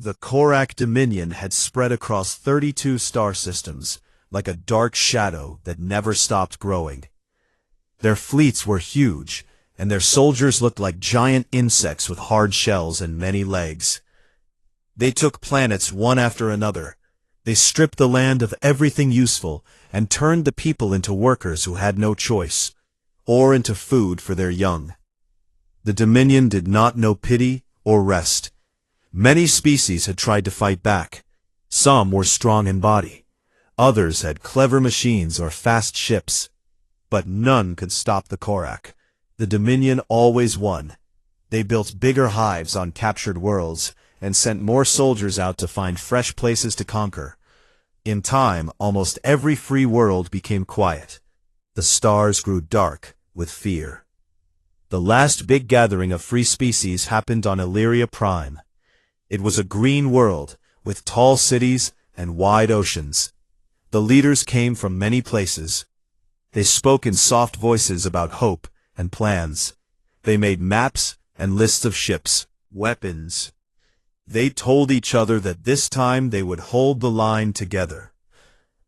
The Korak Dominion had spread across 32 star systems, like a dark shadow that never stopped growing. Their fleets were huge, and their soldiers looked like giant insects with hard shells and many legs. They took planets one after another. They stripped the land of everything useful and turned the people into workers who had no choice, or into food for their young. The Dominion did not know pity or rest. Many species had tried to fight back. Some were strong in body. Others had clever machines or fast ships. But none could stop the Korak. The Dominion always won. They built bigger hives on captured worlds and sent more soldiers out to find fresh places to conquer. In time, almost every free world became quiet. The stars grew dark with fear. The last big gathering of free species happened on Illyria Prime. It was a green world, with tall cities and wide oceans. The leaders came from many places. They spoke in soft voices about hope and plans. They made maps and lists of ships, weapons. They told each other that this time they would hold the line together.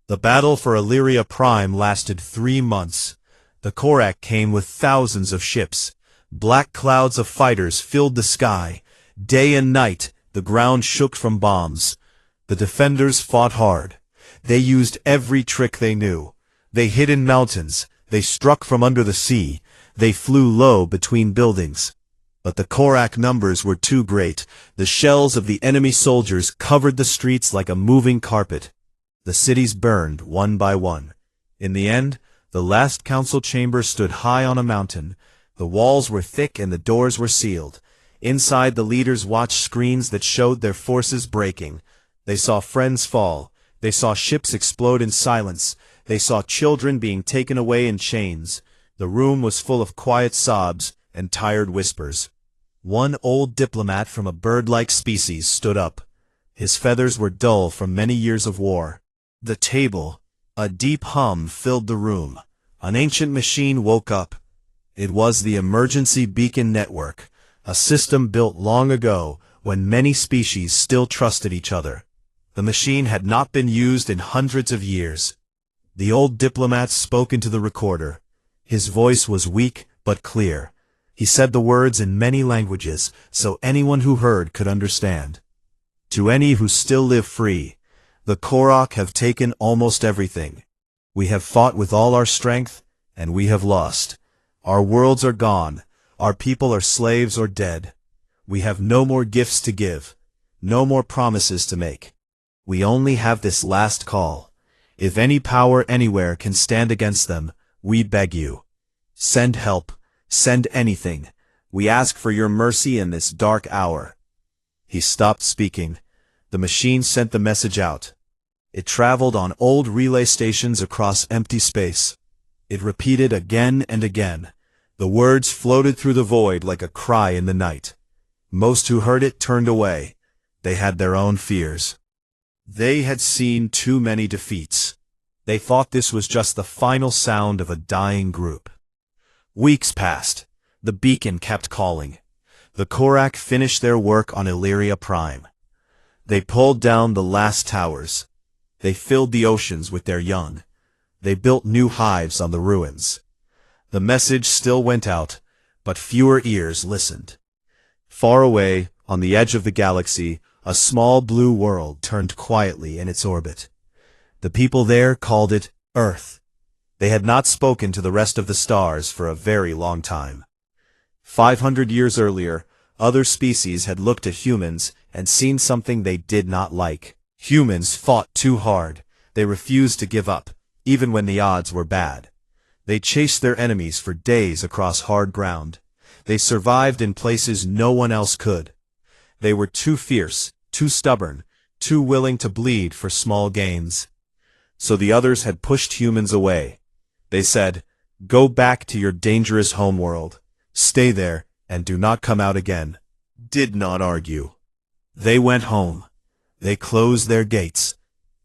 The battle for Illyria Prime lasted 3 months. The Korak came with thousands of ships. Black clouds of fighters filled the sky. Day and night, the ground shook from bombs. The defenders fought hard. They used every trick they knew. They hid in mountains. They struck from under the sea. They flew low between buildings. But the Korak numbers were too great. The shells of the enemy soldiers covered the streets like a moving carpet. The cities burned one by one. In the end, the last council chamber stood high on a mountain. The walls were thick and the doors were sealed. Inside, the leaders watched screens that showed their forces breaking. They saw friends fall. They saw ships explode in silence. They saw children being taken away in chains. The room was full of quiet sobs and tired whispers. One old diplomat from a bird-like species stood up. His feathers were dull from many years of war. The table, a deep hum filled the room. An ancient machine woke up. It was the Emergency Beacon Network, a system built long ago when many species still trusted each other. The machine had not been used in hundreds of years. The old diplomat spoke into the recorder. His voice was weak but clear. He said the words in many languages, so anyone who heard could understand. To any who still live free, the Korak have taken almost everything. We have fought with all our strength, and we have lost. Our worlds are gone. Our people are slaves or dead. We have no more gifts to give, no more promises to make. We only have this last call. If any power anywhere can stand against them, we beg you. Send help. Send anything. We ask for your mercy in this dark hour. He stopped speaking. The machine sent the message out. It traveled on old relay stations across empty space. It repeated again and again. The words floated through the void like a cry in the night. Most who heard it turned away. They had their own fears. They had seen too many defeats. They thought this was just the final sound of a dying group. Weeks passed. The beacon kept calling. The Korak finished their work on Illyria Prime. They pulled down the last towers. They filled the oceans with their young. They built new hives on the ruins. The message still went out, but fewer ears listened. Far away, on the edge of the galaxy, a small blue world turned quietly in its orbit. The people there called it Earth. They had not spoken to the rest of the stars for a very long time. 500 years earlier, other species had looked at humans and seen something they did not like. Humans fought too hard. They refused to give up, even when the odds were bad. They chased their enemies for days across hard ground. They survived in places no one else could. They were too fierce, too stubborn, too willing to bleed for small gains. So the others had pushed humans away. They said, "Go back to your dangerous homeworld. Stay there and do not come out again." Did not argue. They went home. They closed their gates.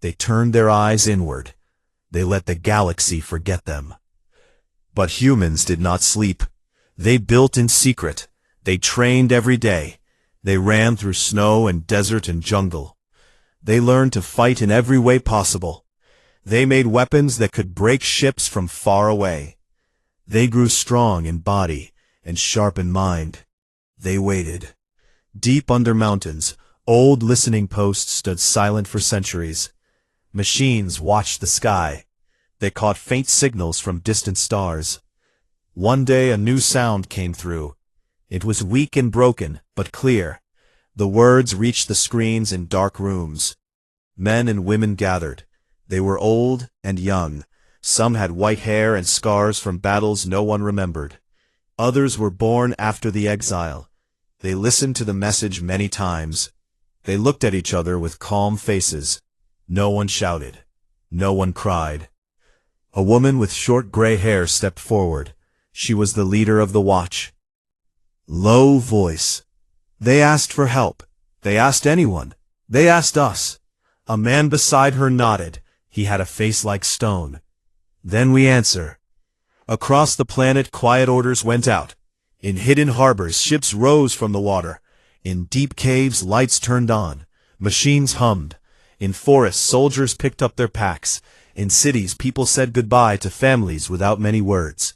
They turned their eyes inward. They let the galaxy forget them. But humans did not sleep. They built in secret. They trained every day. They ran through snow and desert and jungle. They learned to fight in every way possible. They made weapons that could break ships from far away. They grew strong in body and sharp in mind. They waited. Deep under mountains, old listening posts stood silent for centuries. Machines watched the sky. They caught faint signals from distant stars. One day a new sound came through. It was weak and broken, but clear. The words reached the screens in dark rooms. Men and women gathered. They were old and young. Some had white hair and scars from battles no one remembered. Others were born after the exile. They listened to the message many times. They looked at each other with calm faces. No one shouted. No one cried. A woman with short gray hair stepped forward. She was the leader of the watch. Low voice. They asked for help. They asked anyone. They asked us. A man beside her nodded. He had a face like stone. Then we answer. Across the planet, quiet orders went out. In hidden harbors, ships rose from the water. In deep caves, lights turned on. Machines hummed. In forests, soldiers picked up their packs. In cities, people said goodbye to families without many words.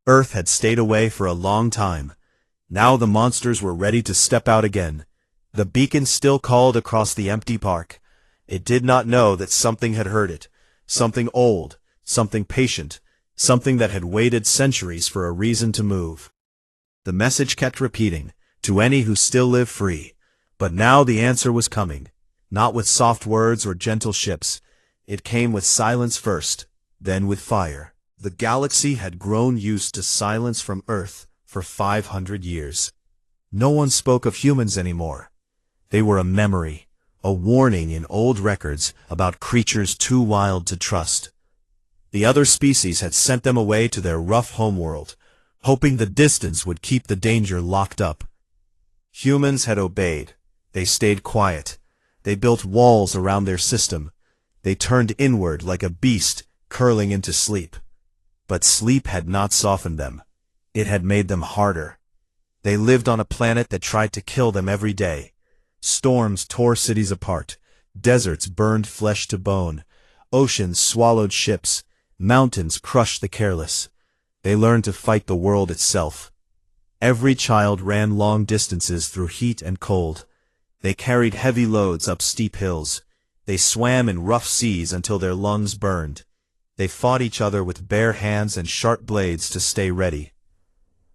Earth had stayed away for a long time. Now the monsters were ready to step out again. The beacon still called across the empty park. It did not know that something had heard it. Something old, something patient, something that had waited centuries for a reason to move. The message kept repeating, to any who still live free. But now the answer was coming. Not with soft words or gentle ships. It came with silence first, then with fire. The galaxy had grown used to silence from Earth for 500 years. No one spoke of humans anymore. They were a memory, a warning in old records about creatures too wild to trust. The other species had sent them away to their rough homeworld, hoping the distance would keep the danger locked up. Humans had obeyed. They stayed quiet. They built walls around their system. They turned inward like a beast curling into sleep. But sleep had not softened them. It had made them harder. They lived on a planet that tried to kill them every day. Storms tore cities apart. Deserts burned flesh to bone. Oceans swallowed ships. Mountains crushed the careless. They learned to fight the world itself. Every child ran long distances through heat and cold. They carried heavy loads up steep hills. They swam in rough seas until their lungs burned. They fought each other with bare hands and sharp blades to stay ready.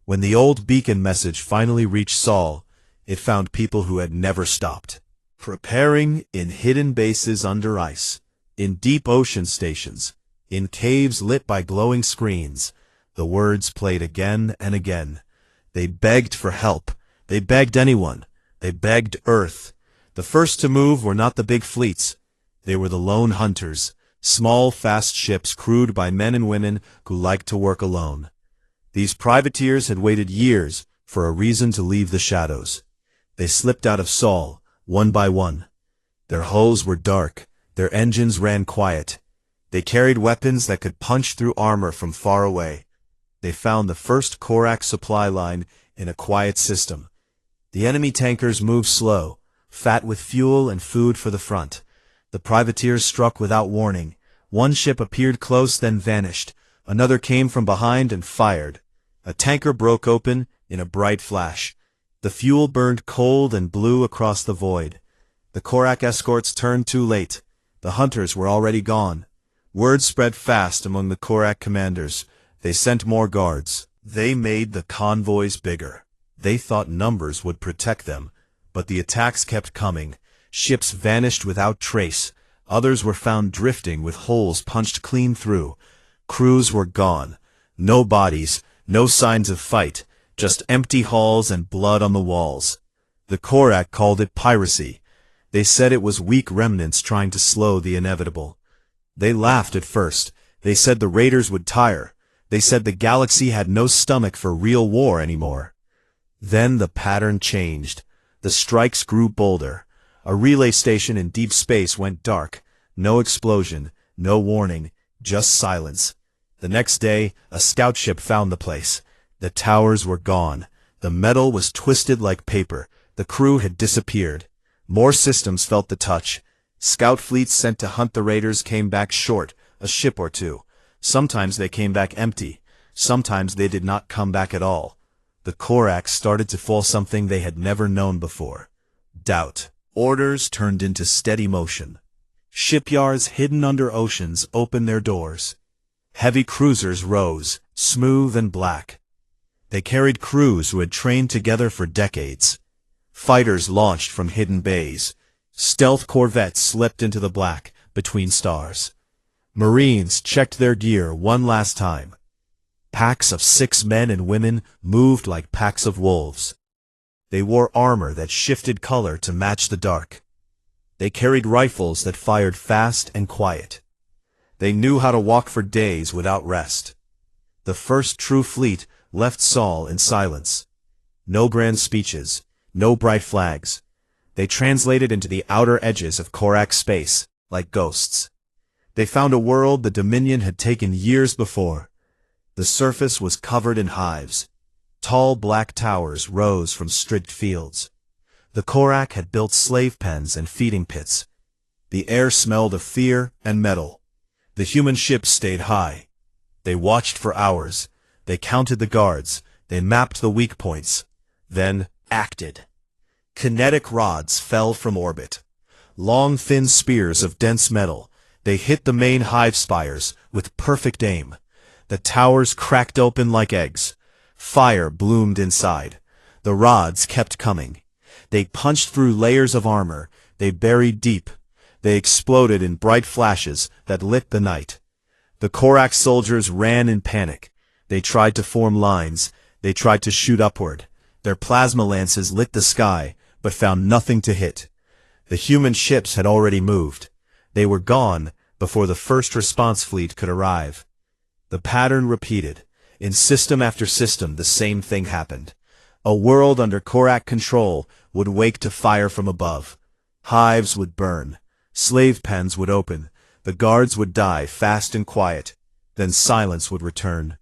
When the old beacon message finally reached Saul, it found people who had never stopped. Preparing in hidden bases under ice, in deep ocean stations, in caves lit by glowing screens, the words played again and again. They begged for help. They begged anyone. They begged Earth. The first to move were not the big fleets. They were the lone hunters, small, fast ships crewed by men and women who liked to work alone. These privateers had waited years for a reason to leave the shadows. They slipped out of Saul, one by one. Their hulls were dark. Their engines ran quiet. They carried weapons that could punch through armor from far away. They found the first Korak supply line in a quiet system. The enemy tankers moved slow, fat with fuel and food for the front. The privateers struck without warning. One ship appeared close, then vanished. Another came from behind and fired. A tanker broke open in a bright flash. The fuel burned cold and blue across the void. The Korak escorts turned too late. The hunters were already gone. Word spread fast among the Korak commanders. They sent more guards. They made the convoys bigger. They thought numbers would protect them, but the attacks kept coming. Ships vanished without trace. Others were found drifting with holes punched clean through. Crews were gone. No bodies, no signs of fight, just empty halls and blood on the walls. The Korak called it piracy. They said it was weak remnants trying to slow the inevitable. They laughed at first. They said the raiders would tire. They said the galaxy had no stomach for real war anymore. Then the pattern changed. The strikes grew bolder. A relay station in deep space went dark. No explosion, no warning, just silence. The next day, a scout ship found the place. The towers were gone. The metal was twisted like paper. The crew had disappeared. More systems felt the touch. Scout fleets sent to hunt the raiders came back short, a ship or two. Sometimes they came back empty. Sometimes they did not come back at all. The Korax started to feel something they had never known before. Doubt. Orders turned into steady motion. Shipyards hidden under oceans opened their doors. Heavy cruisers rose, smooth and black. They carried crews who had trained together for decades. Fighters launched from hidden bays. Stealth corvettes slipped into the black, between stars. Marines checked their gear one last time. Packs of 6 men and women moved like packs of wolves. They wore armor that shifted color to match the dark. They carried rifles that fired fast and quiet. They knew how to walk for days without rest. The first true fleet left Saul in silence. No grand speeches, no bright flags. They translated into the outer edges of Korax space, like ghosts. They found a world the Dominion had taken years before. The surface was covered in hives. Tall black towers rose from stripped fields. The Korak had built slave pens and feeding pits. The air smelled of fear and metal. The human ships stayed high. They watched for hours. They counted the guards. They mapped the weak points. Then acted. Kinetic rods fell from orbit. Long thin spears of dense metal. They hit the main hive spires with perfect aim. The towers cracked open like eggs. Fire bloomed inside. The rods kept coming. They punched through layers of armor. They buried deep. They exploded in bright flashes that lit the night. The Korax soldiers ran in panic. They tried to form lines. They tried to shoot upward. Their plasma lances lit the sky, but found nothing to hit. The human ships had already moved. They were gone before the first response fleet could arrive. The pattern repeated. In system after system, the same thing happened. A world under Korak control would wake to fire from above. Hives would burn. Slave pens would open. The guards would die fast and quiet. Then silence would return.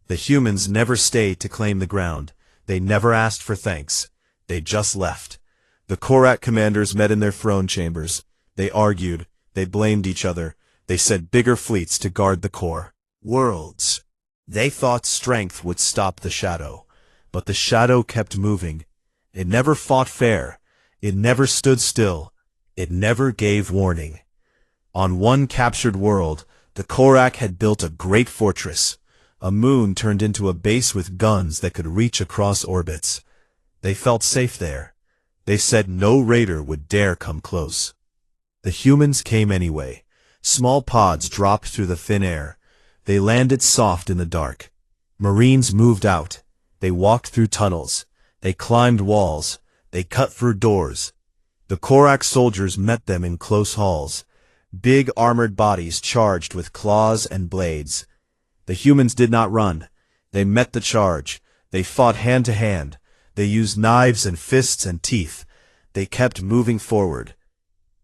The humans never stayed to claim the ground. They never asked for thanks. They just left. The Korak commanders met in their throne chambers. They argued. They blamed each other. They sent bigger fleets to guard the core. Worlds. They thought strength would stop the shadow. But the shadow kept moving. It never fought fair. It never stood still. It never gave warning. On one captured world, the Korak had built a great fortress. A moon turned into a base with guns that could reach across orbits. They felt safe there. They said no raider would dare come close. The humans came anyway. Small pods dropped through the thin air. They landed soft in the dark. Marines moved out. They walked through tunnels. They climbed walls. They cut through doors. The Korak soldiers met them in close halls. Big armored bodies charged with claws and blades. The humans did not run. They met the charge. They fought hand to hand. They used knives and fists and teeth. They kept moving forward.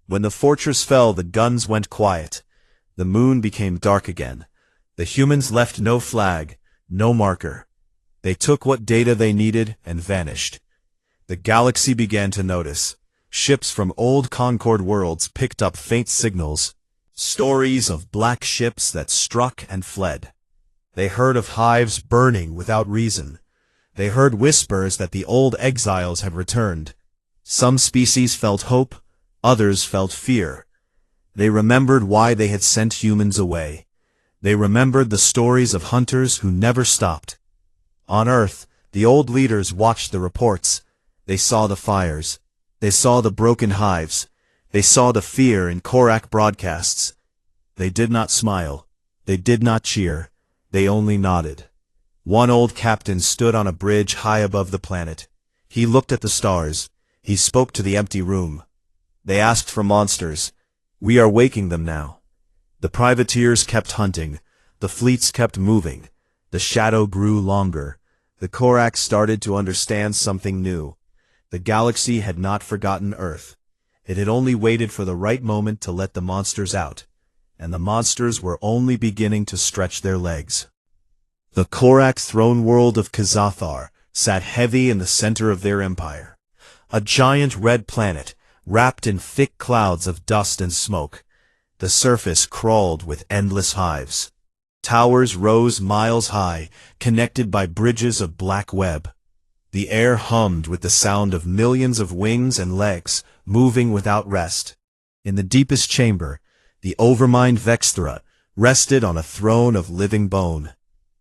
When the fortress fell, the guns went quiet. The moon became dark again. The humans left no flag, no marker. They took what data they needed and vanished. The galaxy began to notice. Ships from old Concord worlds picked up faint signals. Stories of black ships that struck and fled. They heard of hives burning without reason. They heard whispers that the old exiles had returned. Some species felt hope, others felt fear. They remembered why they had sent humans away. They remembered the stories of hunters who never stopped. On Earth, the old leaders watched the reports. They saw the fires. They saw the broken hives. They saw the fear in Korak broadcasts. They did not smile. They did not cheer. They only nodded. One old captain stood on a bridge high above the planet. He looked at the stars. He spoke to the empty room. They asked for monsters. We are waking them now. The privateers kept hunting. The fleets kept moving. The shadow grew longer. The Korak started to understand something new. The galaxy had not forgotten Earth. It had only waited for the right moment to let the monsters out. And the monsters were only beginning to stretch their legs. The Korak throne world of Kazathar sat heavy in the center of their empire. A giant red planet, wrapped in thick clouds of dust and smoke. The surface crawled with endless hives. Towers rose miles high, connected by bridges of black web. The air hummed with the sound of millions of wings and legs, moving without rest. In the deepest chamber, the overmind Vexthra rested on a throne of living bone.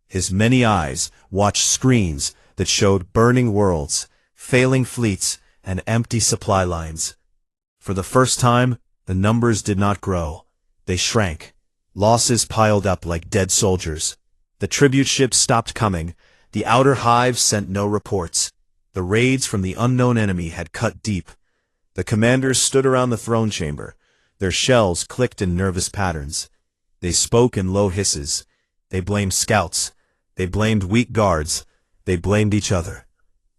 His many eyes watched screens that showed burning worlds, failing fleets, and empty supply lines. For the first time, the numbers did not grow. They shrank. Losses piled up like dead soldiers. The tribute ships stopped coming. The outer hive sent no reports. The raids from the unknown enemy had cut deep. The commanders stood around the throne chamber. Their shells clicked in nervous patterns. They spoke in low hisses. They blamed scouts. They blamed weak guards. They blamed each other.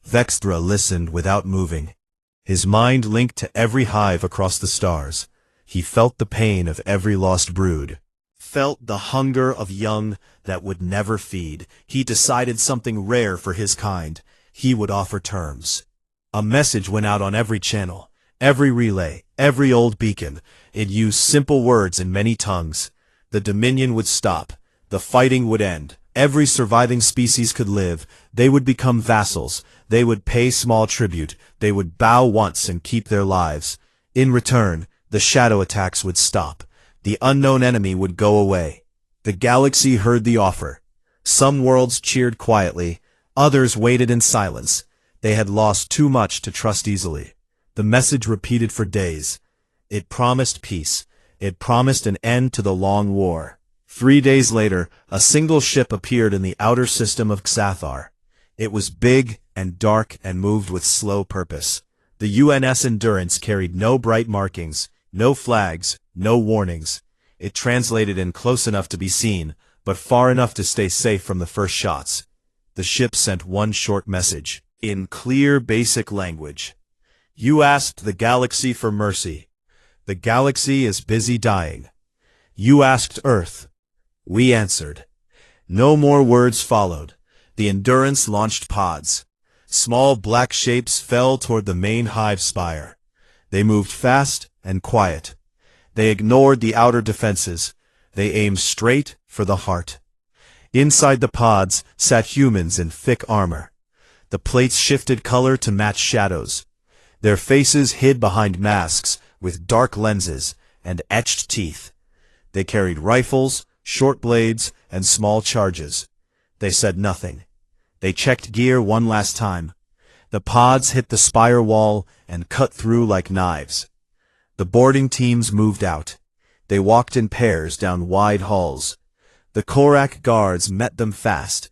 Vexthra listened without moving. His mind linked to every hive across the stars. He felt the pain of every lost brood. Felt the hunger of young that would never feed. He decided something rare for his kind. He would offer terms. A message went out on every channel, every relay, every old beacon. It used simple words in many tongues. The Dominion would stop. The fighting would end. Every surviving species could live. They would become vassals. They would pay small tribute. They would bow once and keep their lives. In return, the shadow attacks would stop. The unknown enemy would go away. The galaxy heard the offer. Some worlds cheered quietly. Others waited in silence. They had lost too much to trust easily. The message repeated for days. It promised peace. It promised an end to the long war. 3 days later, a single ship appeared in the outer system of Xathar. It was big and dark and moved with slow purpose. The UNS Endurance carried no bright markings, no flags, no warnings. It translated in close enough to be seen, but far enough to stay safe from the first shots. The ship sent one short message, in clear basic language. You asked the galaxy for mercy. The galaxy is busy dying. You asked Earth. We answered. No more words followed. The Endurance launched pods. Small black shapes fell toward the main hive spire. They moved fast and quiet. They ignored the outer defenses. They aimed straight for the heart. Inside the pods sat humans in thick armor. The plates shifted color to match shadows. Their faces hid behind masks with dark lenses and etched teeth. They carried rifles, short blades, and small charges. They said nothing. They checked gear one last time. The pods hit the spire wall and cut through like knives. The boarding teams moved out. They walked in pairs down wide halls. The Korak guards met them fast.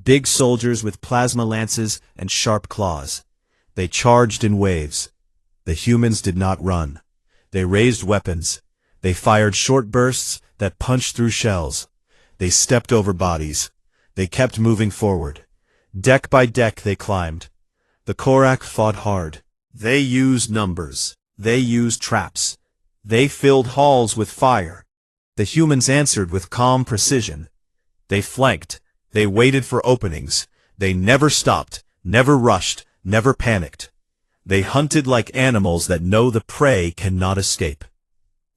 Big soldiers with plasma lances and sharp claws. They charged in waves. The humans did not run. They raised weapons. They fired short bursts that punched through shells. They stepped over bodies. They kept moving forward. Deck by deck they climbed. The Korak fought hard. They used numbers. They used traps. They filled halls with fire. The humans answered with calm precision. They flanked. They waited for openings. They never stopped, never rushed, never panicked. They hunted like animals that know the prey cannot escape.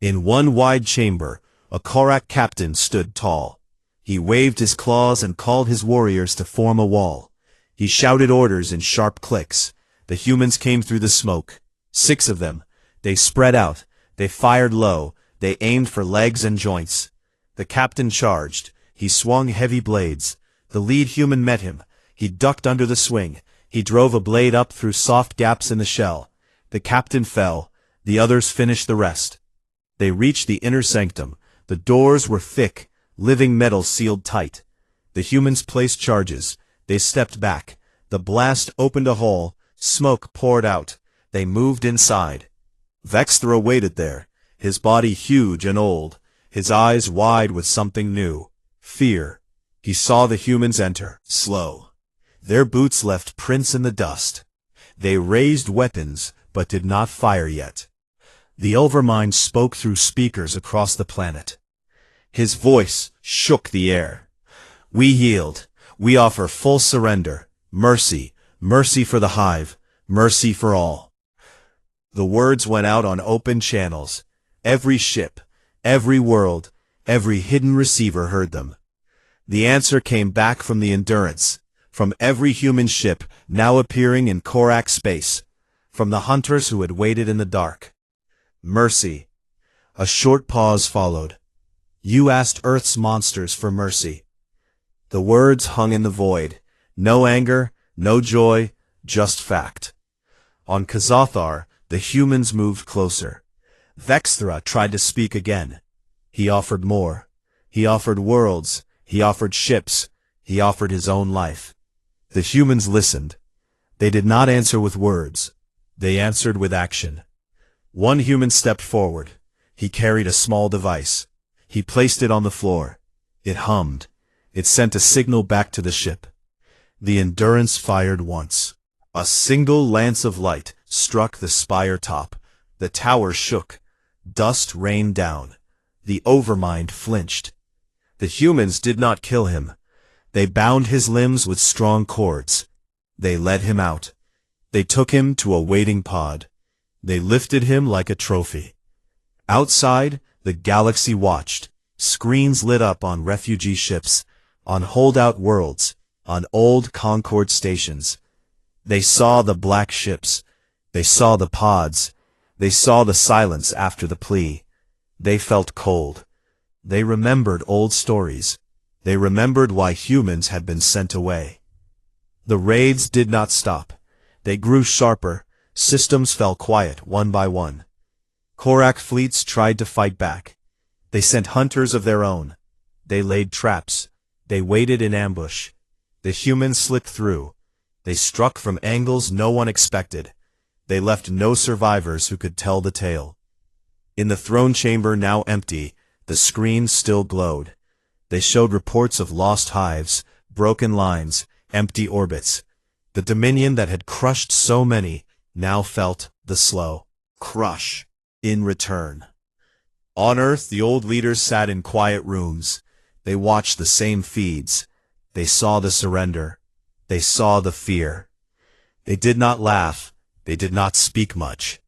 In one wide chamber, a Korak captain stood tall. He waved his claws and called his warriors to form a wall. He shouted orders in sharp clicks. The humans came through the smoke. 6 of them. They spread out. They fired low. They aimed for legs and joints. The captain charged. He swung heavy blades. The lead human met him. He ducked under the swing. He drove a blade up through soft gaps in the shell. The captain fell. The others finished the rest. They reached the inner sanctum. The doors were thick. Living metal sealed tight. The humans placed charges. They stepped back. The blast opened a hole. Smoke poured out. They moved inside. Vexthra waited there, his body huge and old, his eyes wide with something new. Fear. He saw the humans enter, slow. Their boots left prints in the dust. They raised weapons, but did not fire yet. The Overmind spoke through speakers across the planet. His voice shook the air. We yield. We offer full surrender. Mercy. Mercy for the hive. Mercy for all. The words went out on open channels. Every ship, every world, every hidden receiver heard them. The answer came back from the Endurance, from every human ship now appearing in Korak space, from the hunters who had waited in the dark. Mercy. A short pause followed. You asked Earth's monsters for mercy. The words hung in the void. No anger, no joy, just fact. On Kazathar, the humans moved closer. Vexthra tried to speak again. He offered more. He offered worlds. He offered ships. He offered his own life. The humans listened. They did not answer with words. They answered with action. One human stepped forward. He carried a small device. He placed it on the floor. It hummed. It sent a signal back to the ship. The Endurance fired once. A single lance of light struck the spire top. The tower shook. Dust rained down. The Overmind flinched. The humans did not kill him. They bound his limbs with strong cords. They led him out. They took him to a waiting pod. They lifted him like a trophy. Outside, the galaxy watched. Screens lit up on refugee ships, on holdout worlds, on old Concord stations. They saw the black ships. They saw the pods. They saw the silence after the plea. They felt cold. They remembered old stories. They remembered why humans had been sent away. The raids did not stop. They grew sharper. Systems fell quiet one by one. Korak fleets tried to fight back. They sent hunters of their own. They laid traps. They waited in ambush. The humans slipped through. They struck from angles no one expected. They left no survivors who could tell the tale. In the throne chamber now empty, the screens still glowed. They showed reports of lost hives, broken lines, empty orbits. The Dominion that had crushed so many now felt the slow crush in return. On Earth, the old leaders sat in quiet rooms. They watched the same feeds. They saw the surrender. They saw the fear. They did not laugh. They did not speak much.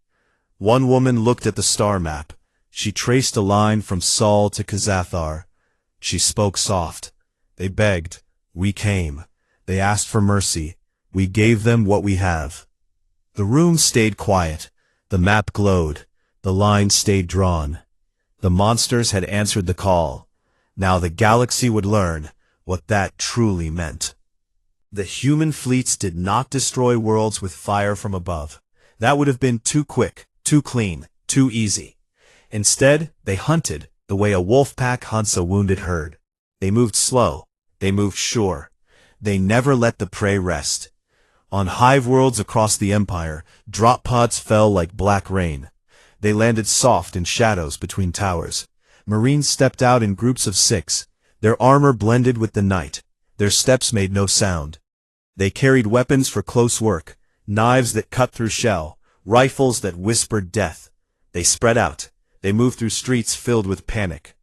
One woman looked at the star map. She traced a line from Sol to Kazathar. She spoke soft. They begged. We came. They asked for mercy. We gave them what we have. The room stayed quiet. The map glowed. The line stayed drawn. The monsters had answered the call. Now the galaxy would learn what that truly meant. The human fleets did not destroy worlds with fire from above. That would have been too quick, too clean, too easy. Instead, they hunted the way a wolf pack hunts a wounded herd. They moved slow. They moved sure. They never let the prey rest. On hive worlds across the Empire, drop pods fell like black rain. They landed soft in shadows between towers. Marines stepped out in groups of 6. Their armor blended with the night. Their steps made no sound. They carried weapons for close work, knives that cut through shell, rifles that whispered death. They spread out. They moved through streets filled with panic.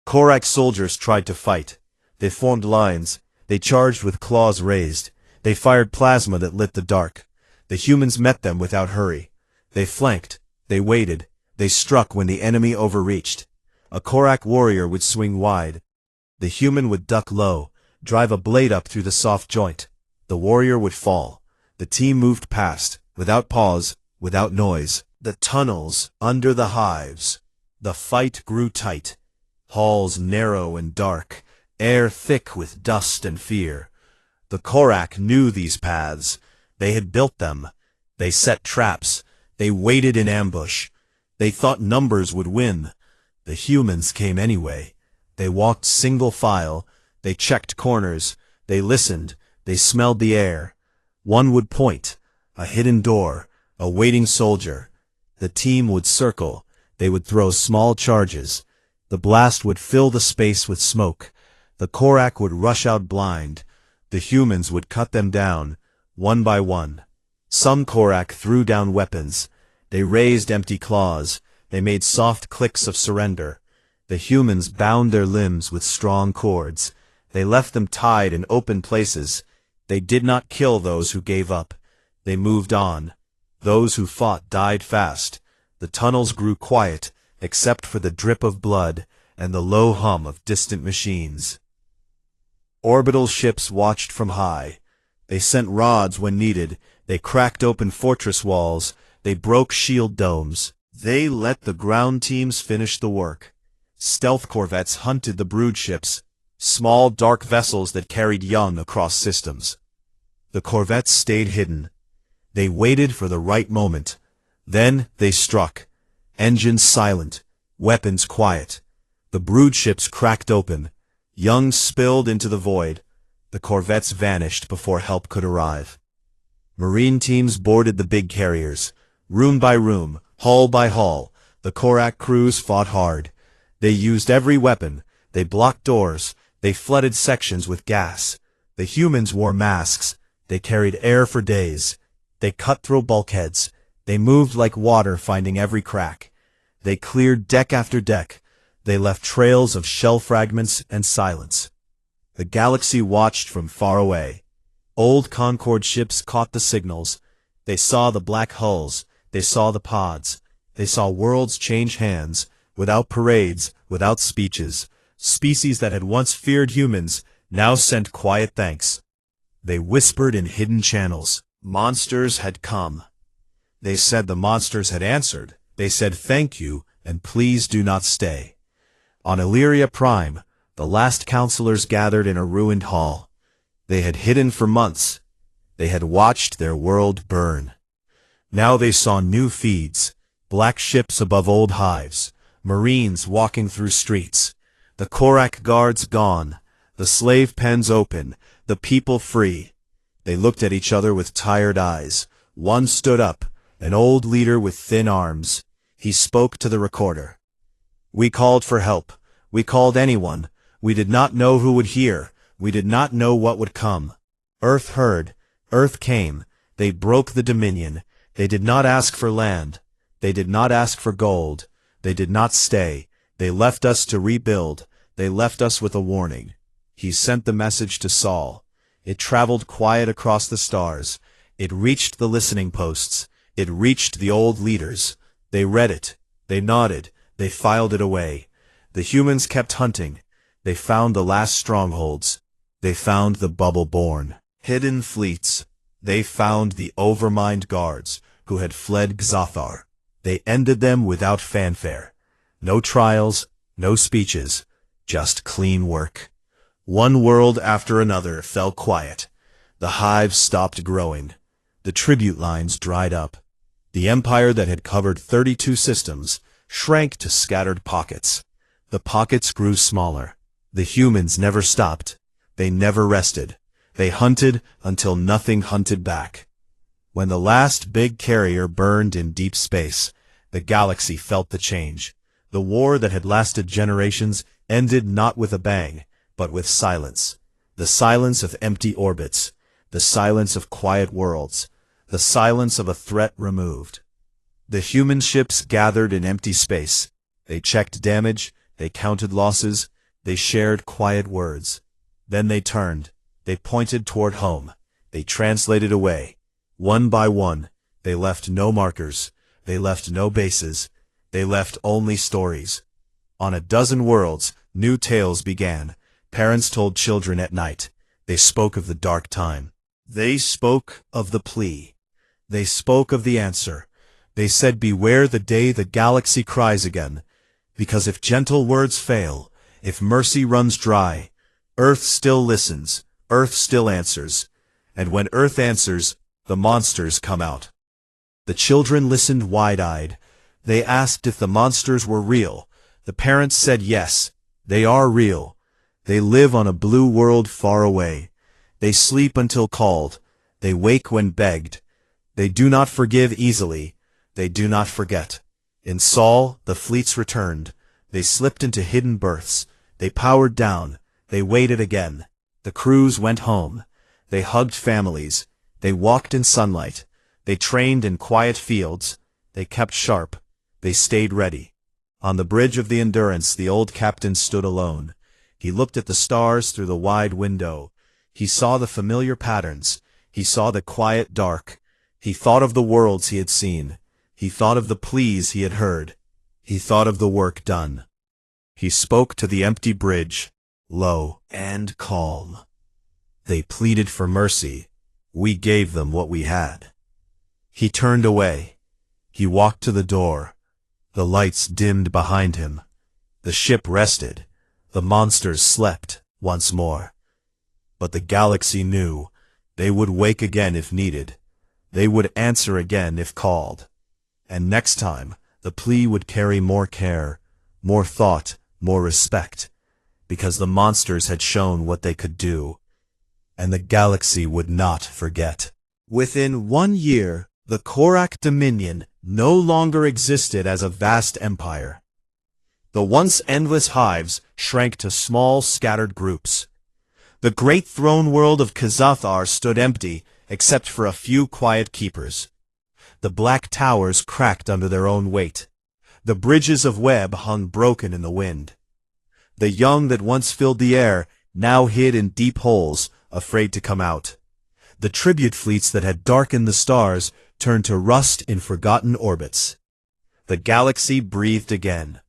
Korak soldiers tried to fight. They formed lines. They charged with claws raised. They fired plasma that lit the dark. The humans met them without hurry. They flanked. They waited. They struck when the enemy overreached. A Korak warrior would swing wide. The human would duck low, drive a blade up through the soft joint. The warrior would fall. The team moved past, without pause, without noise. The tunnels under the hives. The fight grew tight. Halls narrow and dark, air thick with dust and fear. The Korak knew these paths. They had built them. They set traps. They waited in ambush. They thought numbers would win. The humans came anyway. They walked single file. They checked corners. They listened. They smelled the air. One would point. A hidden door. A waiting soldier. The team would circle. They would throw small charges. The blast would fill the space with smoke. The Korak would rush out blind. The humans would cut them down, one by one. Some Korak threw down weapons. They raised empty claws. They made soft clicks of surrender. The humans bound their limbs with strong cords. They left them tied in open places. They did not kill those who gave up. They moved on. Those who fought died fast. The tunnels grew quiet, except for the drip of blood and the low hum of distant machines. Orbital ships watched from high. They sent rods when needed. They cracked open fortress walls. They broke shield domes. They let the ground teams finish the work. Stealth corvettes hunted the brood ships, small dark vessels that carried young across systems. The corvettes stayed hidden. They waited for the right moment. Then they struck. Engines silent, weapons quiet. The brood ships cracked open. Young spilled into the void. The corvettes vanished before help could arrive. Marine teams boarded the big carriers. Room by room, hull by hull, the Korak crews fought hard. They used every weapon. They blocked doors. They flooded sections with gas. The humans wore masks. They carried air for days. They cut through bulkheads. They moved like water, finding every crack. They cleared deck after deck. They left trails of shell fragments and silence. The galaxy watched from far away. Old Concorde ships caught the signals. They saw the black hulls. They saw the pods. They saw worlds change hands, without parades, without speeches. Species that had once feared humans now sent quiet thanks. They whispered in hidden channels. Monsters had come. They said the monsters had answered. They said thank you, and please do not stay. On Illyria Prime, the last counselors gathered in a ruined hall. They had hidden for months. They had watched their world burn. Now they saw new feeds, black ships above old hives, Marines walking through streets, the Korak guards gone, the slave pens open, the people free. They looked at each other with tired eyes. One stood up, an old leader with thin arms. He spoke to the recorder. We called for help. We called anyone. We did not know who would hear. We did not know what would come. Earth heard. Earth came. They broke the dominion. They did not ask for land. They did not ask for gold. They did not stay. They left us to rebuild. They left us with a warning. He sent the message to Saul. It traveled quiet across the stars. It reached the listening posts. It reached the old leaders. They read it. They nodded. They filed it away. The humans kept hunting. They found the last strongholds. They found the bubble-born. Hidden fleets. They found the overmined guards who had fled Xathar. They ended them without fanfare. No trials, no speeches, just clean work. One world after another fell quiet. The hives stopped growing. The tribute lines dried up. The empire that had covered 32 systems shrank to scattered pockets. The pockets grew smaller. The humans never stopped. They never rested. They hunted until nothing hunted back. When the last big carrier burned in deep space, the galaxy felt the change. The war that had lasted generations ended not with a bang, but with silence. The silence of empty orbits. The silence of quiet worlds. The silence of a threat removed. The human ships gathered in empty space. They checked damage. They counted losses. They shared quiet words. Then they turned. They pointed toward home. They translated away. One by one, they left no markers. They left no bases. They left only stories. On a dozen worlds, new tales began. Parents told children at night. They spoke of the dark time. They spoke of the plea. They spoke of the answer. They said, beware the day the galaxy cries again. Because if gentle words fail, if mercy runs dry, Earth still listens. Earth still answers. And when Earth answers, the monsters come out. The children listened wide-eyed. They asked if the monsters were real. The parents said yes, they are real. They live on a blue world far away. They sleep until called. They wake when begged. They do not forgive easily. They do not forget. In Saul, the fleets returned. They slipped into hidden berths. They powered down. They waited again. The crews went home. They hugged families. They walked in sunlight. They trained in quiet fields. They kept sharp. They stayed ready. On the bridge of the Endurance, the old captain stood alone. He looked at the stars through the wide window. He saw the familiar patterns. He saw the quiet dark. He thought of the worlds he had seen. He thought of the pleas he had heard. He thought of the work done. He spoke to the empty bridge, low and calm. They pleaded for mercy. We gave them what we had. He turned away. He walked to the door. The lights dimmed behind him. The ship rested. The monsters slept once more. But the galaxy knew they would wake again if needed. They would answer again if called. And next time, the plea would carry more care, more thought, more respect, because the monsters had shown what they could do, and the galaxy would not forget. Within 1 year, the Korak Dominion no longer existed as a vast empire. The once endless hives shrank to small, scattered groups. The great throne world of Kazathar stood empty, except for a few quiet keepers. The black towers cracked under their own weight. The bridges of web hung broken in the wind. The young that once filled the air now hid in deep holes, afraid to come out. The tribute fleets that had darkened the stars turned to rust in forgotten orbits. The galaxy breathed again.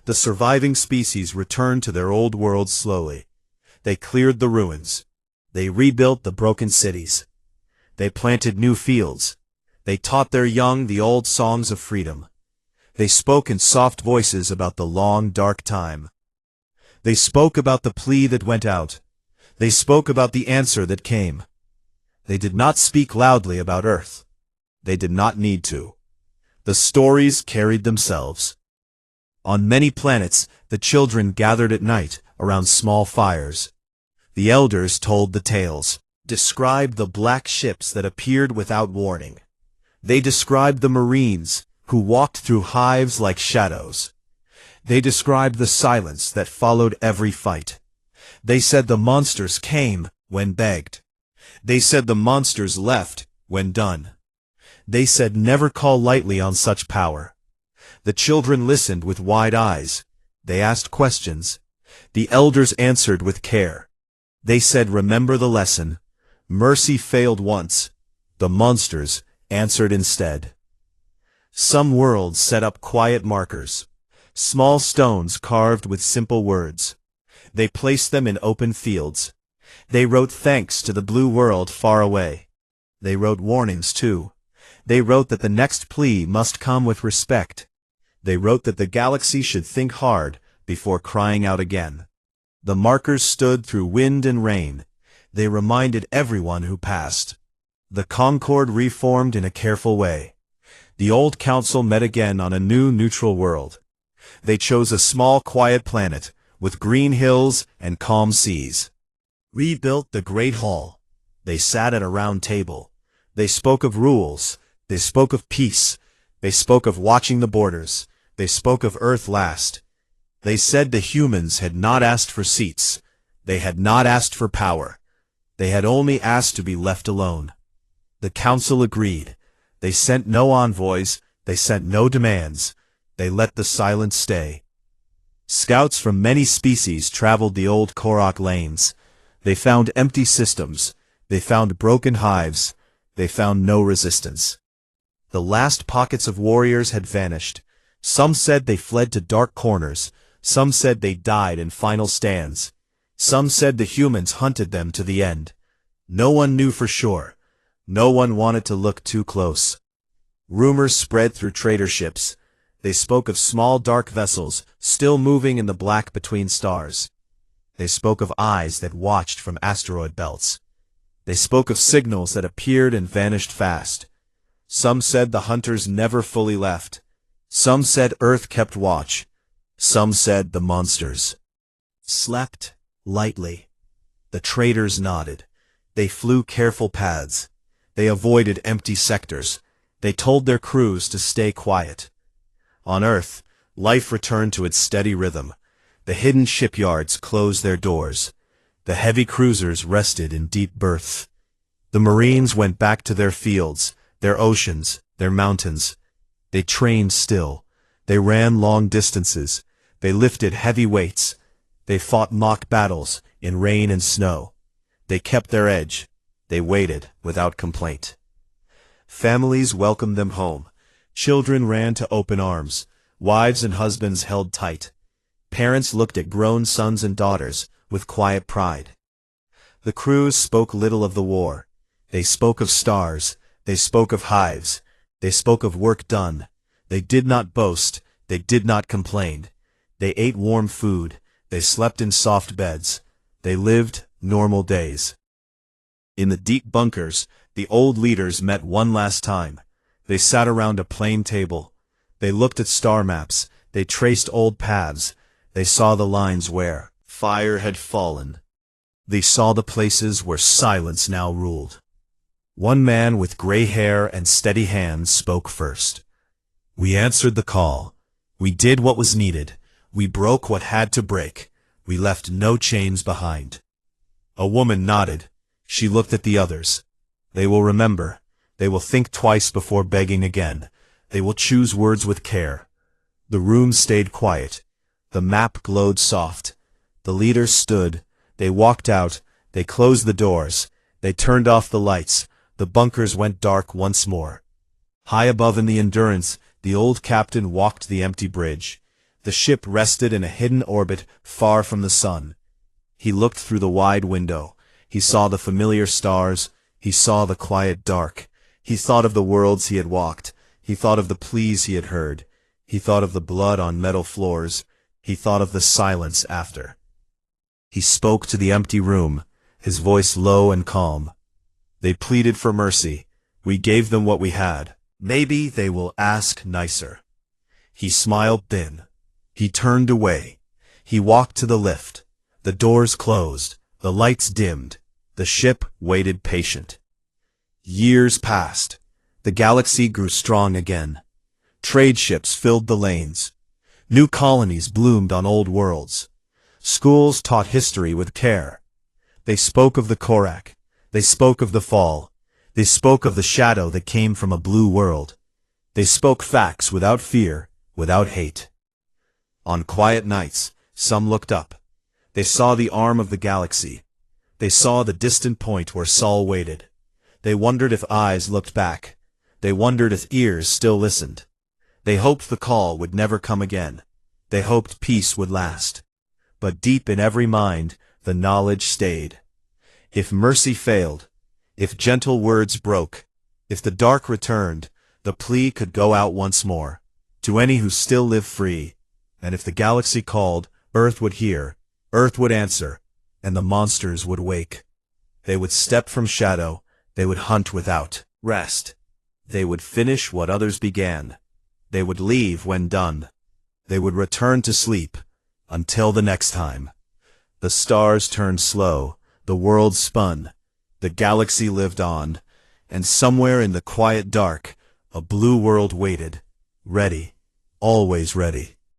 The surviving species returned to their old world slowly. They cleared the ruins. They rebuilt the broken cities. They planted new fields. They taught their young the old songs of freedom. They spoke in soft voices about the long, dark time. They spoke about the plea that went out. They spoke about the answer that came. They did not speak loudly about Earth. They did not need to. The stories carried themselves. On many planets, the children gathered at night around small fires. The elders told the tales, described the black ships that appeared without warning. They described the Marines, who walked through hives like shadows. They described the silence that followed every fight. They said the monsters came when begged. They said the monsters left when done. They said never call lightly on such power. The children listened with wide eyes. They asked questions. The elders answered with care. They said remember the lesson. Mercy failed once. The monsters answered instead. Some worlds set up quiet markers. Small stones carved with simple words. They placed them in open fields. They wrote thanks to the blue world far away. They wrote warnings too. They wrote that the next plea must come with respect. They wrote that the galaxy should think hard before crying out again. The markers stood through wind and rain. They reminded everyone who passed. The Concord reformed in a careful way. The old council met again on a new neutral world. They chose a small quiet planet with green hills and calm seas. Rebuilt the Great Hall. They sat at a round table. They spoke of rules. They spoke of peace. They spoke of watching the borders. They spoke of Earth last. They said the humans had not asked for seats. They had not asked for power. They had only asked to be left alone. The council agreed. They sent no envoys. They sent no demands. They let the silence stay. Scouts from many species traveled the old Korak lanes. They found empty systems. They found broken hives. They found no resistance. The last pockets of warriors had vanished. Some said they fled to dark corners. Some said they died in final stands. Some said the humans hunted them to the end. No one knew for sure. No one wanted to look too close. Rumors spread through trader ships. They spoke of small dark vessels still moving in the black between stars. They spoke of eyes that watched from asteroid belts. They spoke of signals that appeared and vanished fast. Some said the hunters never fully left. Some said Earth kept watch. Some said the monsters slept lightly. The traders nodded. They flew careful paths. They avoided empty sectors. They told their crews to stay quiet. On Earth, life returned to its steady rhythm. The hidden shipyards closed their doors. The heavy cruisers rested in deep berths. The Marines went back to their fields, their oceans, their mountains. They trained still. They ran long distances. They lifted heavy weights. They fought mock battles in rain and snow. They kept their edge. They waited without complaint. Families welcomed them home. Children ran to open arms. Wives and husbands held tight. Parents looked at grown sons and daughters with quiet pride. The crews spoke little of the war. They spoke of stars. They spoke of hives. They spoke of work done. They did not boast. They did not complain. They ate warm food. They slept in soft beds. They lived normal days. In the deep bunkers, the old leaders met one last time. They sat around a plain table. They looked at star maps. They traced old paths. They saw the lines where fire had fallen. They saw the places where silence now ruled. One man with gray hair and steady hands spoke first. We answered the call. We did what was needed. We broke what had to break. We left no chains behind. A woman nodded. She looked at the others. They will remember. They will think twice before begging again. They will choose words with care. The room stayed quiet. The map glowed soft. The leaders stood. They walked out. They closed the doors. They turned off the lights. The bunkers went dark once more. High above in the Endurance, the old captain walked the empty bridge. The ship rested in a hidden orbit far from the sun. He looked through the wide window. He saw the familiar stars. He saw the quiet dark. He thought of the worlds he had walked. He thought of the pleas he had heard. He thought of the blood on metal floors. He thought of the silence after. He spoke to the empty room, his voice low and calm. They pleaded for mercy. We gave them what we had. Maybe they will ask nicer. He smiled thin. He turned away. He walked to the lift. The doors closed. The lights dimmed. The ship waited patient. Years passed. The galaxy grew strong again. Trade ships filled the lanes. New colonies bloomed on old worlds. Schools taught history with care. They spoke of the Korak. They spoke of the fall. They spoke of the shadow that came from a blue world. They spoke facts without fear, without hate. On quiet nights, some looked up. They saw the arm of the galaxy. They saw the distant point where Sol waited. They wondered if eyes looked back. They wondered if ears still listened. They hoped the call would never come again. They hoped peace would last. But deep in every mind, the knowledge stayed. If mercy failed, if gentle words broke, if the dark returned, the plea could go out once more, to any who still live free. And if the galaxy called, Earth would hear, Earth would answer, and the monsters would wake. They would step from shadow. They would hunt without rest. They would finish what others began. They would leave when done. They would return to sleep until the next time. The stars turned slow. The world spun. The galaxy lived on. And somewhere in the quiet dark, a blue world waited. Ready. Always ready.